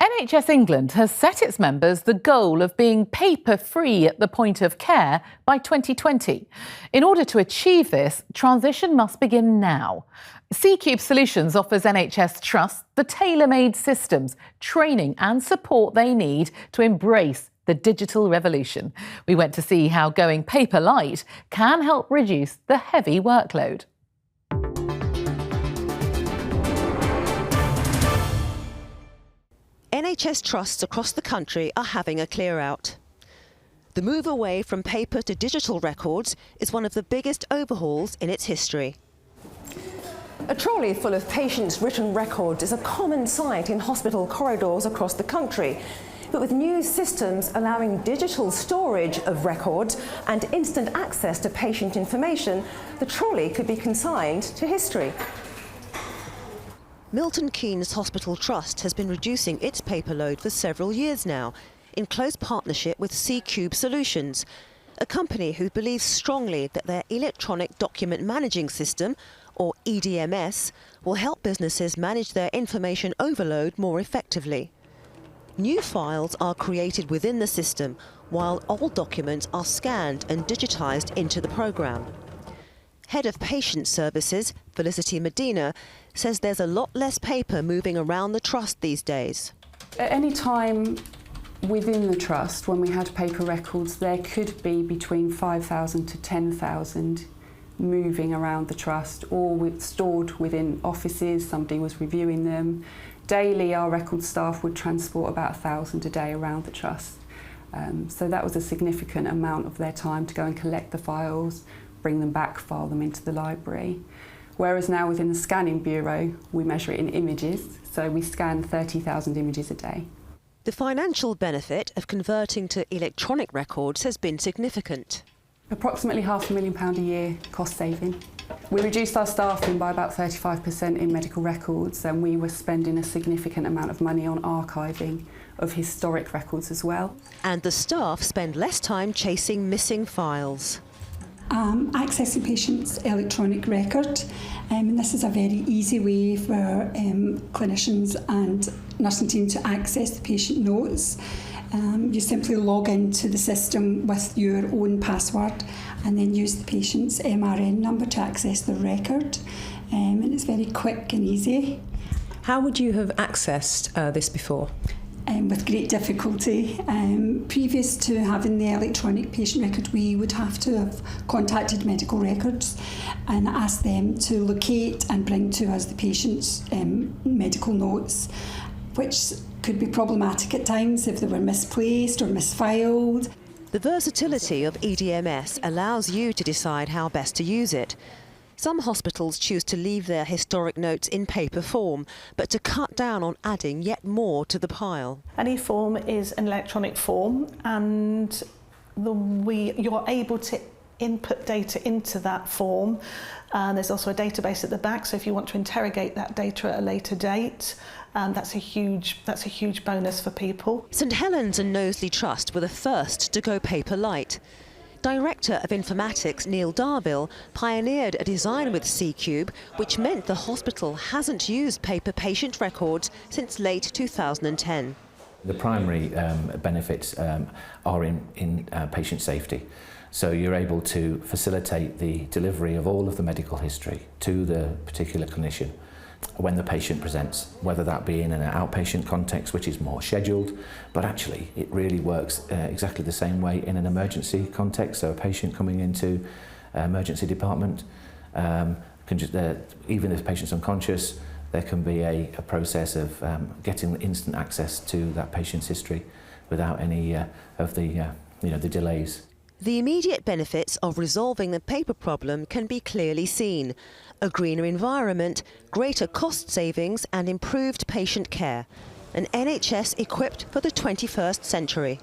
NHS England has set its members the goal of being paper-free at the point of care by 2020. In order to achieve this, transition must begin now. CCubeSolutions offers NHS Trust the tailor-made systems, training and support they need to embrace the digital revolution. We went to see how going paper light can help reduce the heavy workload. NHS trusts across the country are having a clear-out. The move away from paper to digital records is one of the biggest overhauls in its history. A trolley full of patients' written records is a common sight in hospital corridors across the country. But with new systems allowing digital storage of records and instant access to patient information, the trolley could be consigned to history. Milton Keynes Hospital Trust has been reducing its paper load for several years now, in close partnership with CCubeSolutions, a company who believes strongly that their electronic document managing system, or EDMS, will help businesses manage their information overload more effectively. New files are created within the system, while old documents are scanned and digitised into the programme. Head of Patient Services, Felicity Medina, says there's a lot less paper moving around the trust these days. At any time within the trust, when we had paper records, there could be between 5,000 to 10,000 moving around the trust, or stored within offices. Somebody was reviewing them. Daily, our record staff would transport about 1,000 a day around the trust. So that was a significant amount of their time to go and collect the files, bring them back, file them into the library. Whereas now within the scanning bureau, we measure it in images, so we scan 30,000 images a day. The financial benefit of converting to electronic records has been significant. Approximately £500,000 a year cost saving. We reduced our staffing by about 35% in medical records, and we were spending a significant amount of money on archiving of historic records as well. And the staff spend less time chasing missing files. Accessing patients' electronic record, and this is a very easy way for clinicians and nursing team to access the patient notes. You simply log into the system with your own password and then use the patient's MRN number to access the record, and it's very quick and easy. How would you have accessed this before? With great difficulty. Previous to having the electronic patient record, we would have to have contacted medical records and asked them to locate and bring to us the patient's medical notes, which could be problematic at times if they were misplaced or misfiled. The versatility of EDMS allows you to decide how best to use it. Some hospitals choose to leave their historic notes in paper form, but to cut down on adding yet more to the pile. Any form is an electronic form, and you're able to input data into that form. There's also a database at the back, so if you want to interrogate that data at a later date, that's a huge bonus for people. St Helens and Knowsley Trust were the first to go paper light. Director of Informatics Neil Darville pioneered a design with CCube which meant the hospital hasn't used paper patient records since late 2010. The primary benefits are in patient safety. So you're able to facilitate the delivery of all of the medical history to the particular clinician when the patient presents, whether that be in an outpatient context, which is more scheduled, but actually it really works exactly the same way in an emergency context. So a patient coming into emergency department, even if the patient's unconscious, there can be a process of getting instant access to that patient's history without any of the delays. The immediate benefits of resolving the paper problem can be clearly seen. A greener environment, greater cost savings and improved patient care. An NHS equipped for the 21st century.